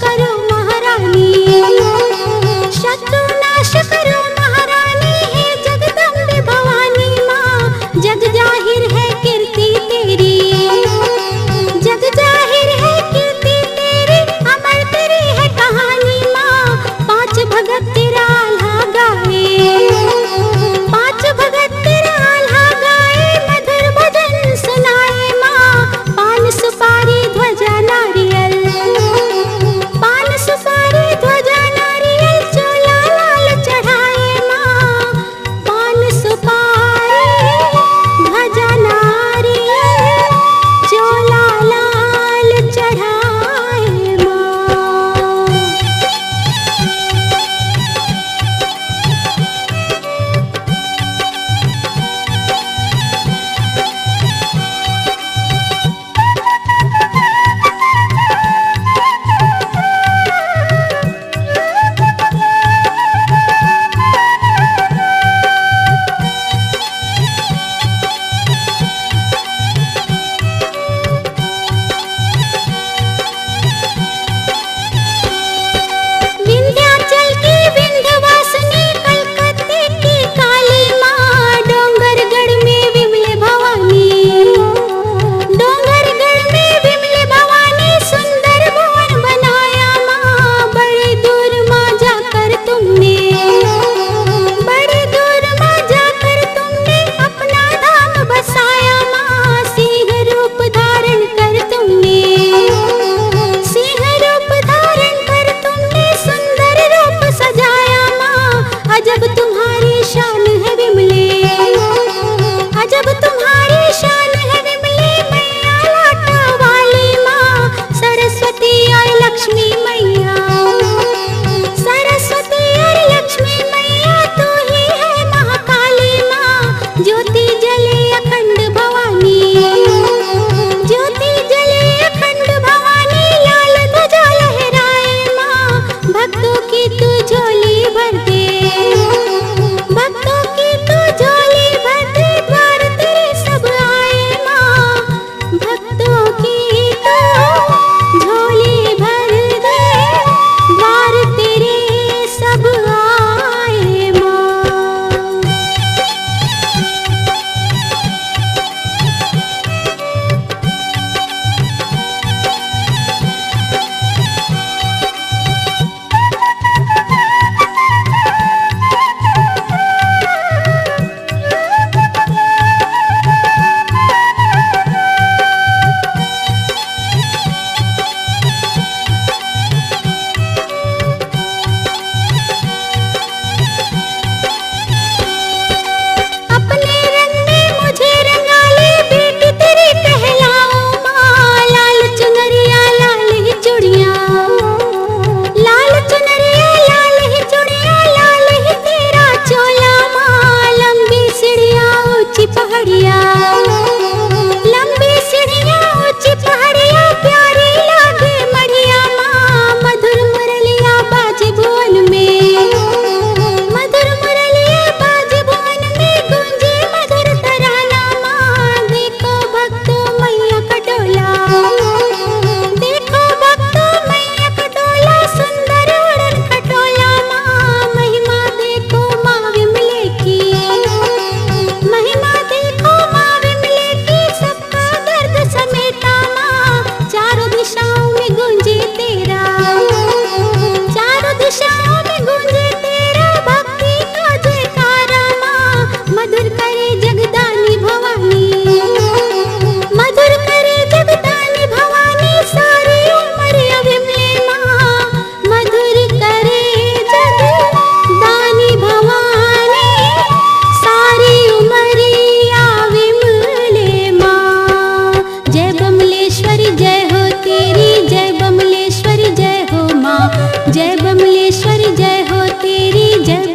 करो महारानी, शत्रु नाश करो महारानी, हे जगदम्बे भवानी माँ। जग जाहिर है कीर्ति तेरी, जग जाहिर है कीर्ति तेरी, अमर तेरी है कहानी माँ। पांच भगत तेरा आल्हा गाए, पांच भगत तेरा आल्हा गाए, मधुर भजन सुनाए माँ। पान सुपारी ध्वजा नारियल, पान सुपारी ध्वजा नारियल, चोला लाल चढ़ाए माँ। पान सुपारी ध्वजा नारियल, चोला लाल चढ़ाए माँ। विंध्याचल की विंध्यवासिनी, कलकत्ते की काली माँ। डोंगरगढ़ में विमले भवानी, डोंगरगढ़ में विमले भवानी, सुंदर भवन बनाया माँ। बड़े दूर माँ जाकर तुमने, बड़े दूर माँ जाकर तुमने, अपना धाम बसाया माँ। सिंह रूप धारण कर तुमने, सिंह रूप धारण कर तुमने, सुंदर रूप सजाया माँ। अजब तुम्हारी शान है विमले, अजब तुम्हारी शान है विमले, मैया लाटा वाली माँ। सरस्वती और लक्ष्मी मैया, सरस्वती और लक्ष्मी मैया, तू ही है महाकाली माँ। ज्योति जले अखंड भवानी, ज्योति जले अखंड भवानी, लाल ध्वजा लहराए माँ। भक्तों की तू झोली भर दे, भक्तों की तू झोली भर दे, द्वार तेरे सब आए माँ। भक्तों की तू झोली भर दे, द्वार तेरे सब आए माँ। अपने रंग में मुझे रंगा ले, बेटी तेरी कहलाऊं माँ। लाल चुनरिया लाल ही चूड़ियाँ, लाल चुनरिया लाल ही चूड़ियाँ, लाल ही तेरा चोला माँ। लंबी सीढ़ियाँ ऊंची पहाड़ियाँ, लंबी सीढ़ियाँ ऊंची पहाड़ियाँ, प्यारी लागे मढ़िया माँ। मधुर मुरलिया बाजे भुवन में, मधुर मुरलिया बाजे भुवन में, गूंजे मधुर तराना माँ। देखो भक्तों मैया का डोला, देखो भक्तों मैया का डोला, सुंदर उड़न खटोला माँ। महिमा देखो माँ विमले की, महिमा देखो माँ विमले की, सबका दर्द समेटा माँ। चारों दिशाओं में गूंजे तेरा, चारों दिशाओं में गूंजे तेरा, भक्ति का जयकारा माँ। मधुर करे जगदानी भवानी, मधुर करे जगदानी भवानी, सारी उम्र विमले माँ। मधुर करे जगदानी भवानी, सारी उमरिया विमले माँ। जय बमलेश्वरी जय हो तेरी, जय बमलेश्वरी जय हो माँ। जय बमलेश्वरी जय हो तेरी, जय